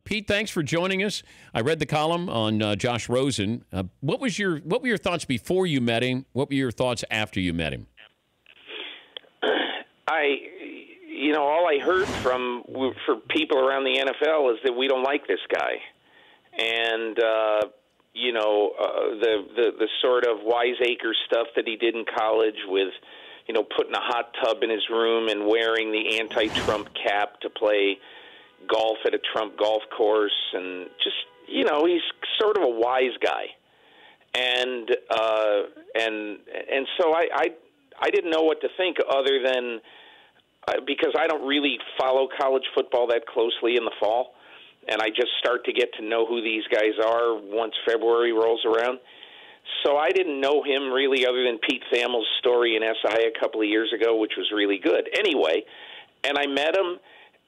Pete, thanks for joining us. I read the column on Josh Rosen. What were your thoughts before you met him? What were your thoughts after you met him? All I heard for people around the NFL is that we don't like this guy, and the sort of wiseacre stuff that he did in college with, putting a hot tub in his room and wearing the anti-Trump cap to play golf at a Trump golf course, and just he's sort of a wise guy, and so I didn't know what to think other than because I don't really follow college football that closely in the fall, and I just start to get to know who these guys are once February rolls around. So I didn't know him really other than Pete Thamel's story in SI a couple of years ago, which was really good. Anyway, and I met him,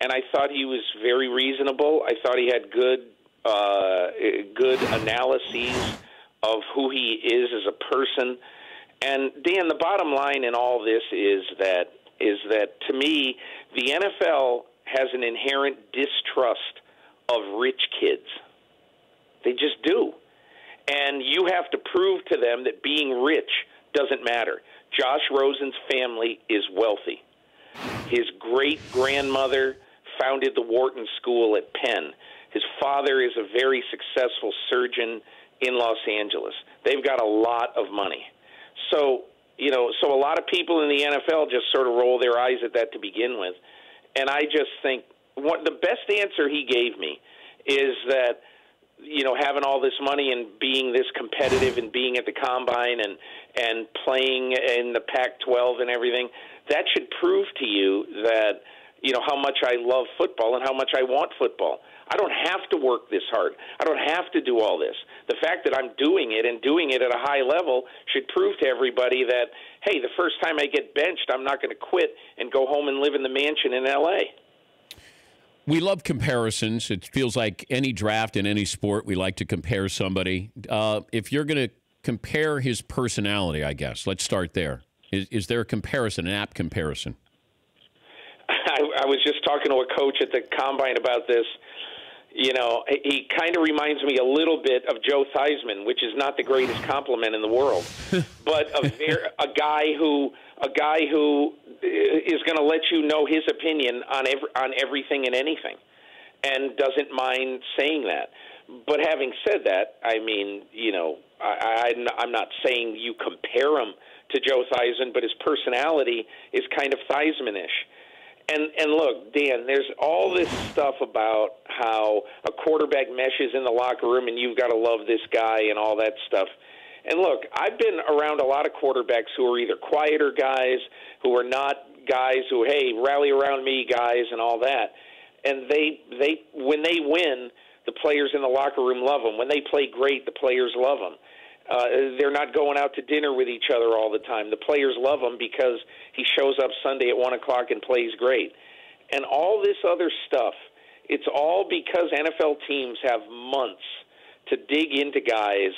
and I thought he was very reasonable. I thought he had good analyses of who he is as a person. And, Dan, the bottom line in all this is that to me, the NFL has an inherent distrust of rich kids. They just do. And you have to prove to them that being rich doesn't matter. Josh Rosen's family is wealthy. His great-grandmother founded the Wharton School at Penn. His father is a very successful surgeon in Los Angeles. They've got a lot of money. So a lot of people in the NFL just sort of roll their eyes at that to begin with. And I just think the best answer he gave me is that, having all this money and being this competitive and being at the Combine and playing in the Pac-12 and everything, that should prove to you that, how much I love football and how much I want football. I don't have to work this hard. I don't have to do all this. The fact that I'm doing it and doing it at a high level should prove to everybody that, hey, the first time I get benched, I'm not going to quit and go home and live in the mansion in L.A. We love comparisons. It feels like any draft in any sport, we like to compare somebody. If you're going to compare his personality, I guess, let's start there. Is there a comparison, an apt comparison? I was just talking to a coach at the Combine about this. He kind of reminds me a little bit of Joe Theismann, which is not the greatest compliment in the world, but a guy who is going to let you know his opinion on everything and anything, and doesn't mind saying that. But having said that, I mean, I'm not saying you compare him to Joe Theismann, but his personality is kind of Theismann-ish. And look, Dan, there's all this stuff about how a quarterback meshes in the locker room and you've got to love this guy and all that stuff. And look, I've been around a lot of quarterbacks who are either quieter guys, who are not guys who, hey, rally around me guys and all that. And they when they win, the players in the locker room love them. When they play great, the players love them. They're not going out to dinner with each other all the time. The players love him because he shows up Sunday at 1 o'clock and plays great. And all this other stuff, it's all because NFL teams have months to dig into guys,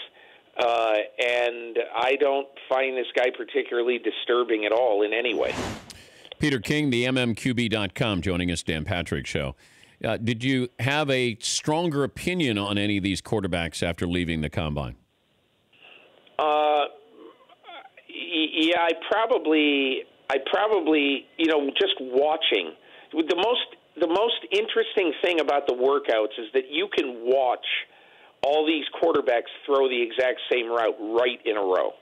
and I don't find this guy particularly disturbing at all in any way. Peter King, the MMQB.com, joining us, Dan Patrick Show. Did you have a stronger opinion on any of these quarterbacks after leaving the Combine? Yeah, I probably, just watching. The most interesting thing about the workouts is that you can watch all these quarterbacks throw the exact same route right in a row.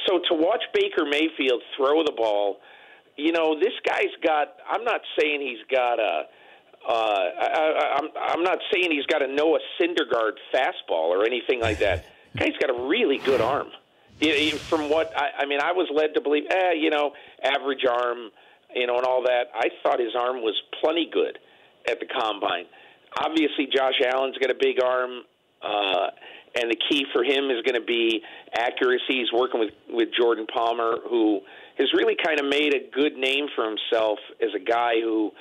So to watch Baker Mayfield throw the ball, this guy's got. I'm not saying he's got I'm not saying he's got a Noah Syndergaard fastball or anything like that. Guy's got a really good arm. From what I was led to believe, average arm, and all that. I thought his arm was plenty good at the Combine. Obviously, Josh Allen's got a big arm, and the key for him is going to be accuracy. He's working with Jordan Palmer, who has really kind of made a good name for himself as a guy who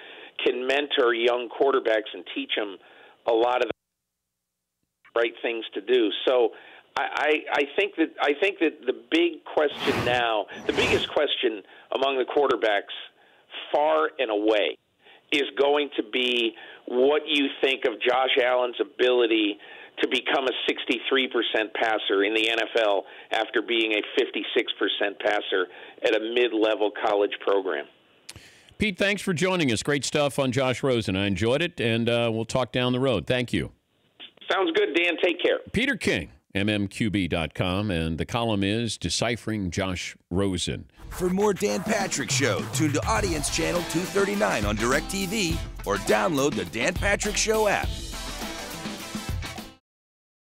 can mentor young quarterbacks and teach them a lot of the right things to do. So I think that the big question now, the biggest question among the quarterbacks, far and away, is going to be what you think of Josh Allen's ability to become a 63% passer in the NFL after being a 56% passer at a mid-level college program. Pete, thanks for joining us. Great stuff on Josh Rosen. I enjoyed it, and we'll talk down the road. Thank you. Sounds good, Dan. Take care. Peter King, MMQB.com, and the column is Deciphering Josh Rosen. For more Dan Patrick Show, tune to Audience Channel 239 on DirecTV or download the Dan Patrick Show app.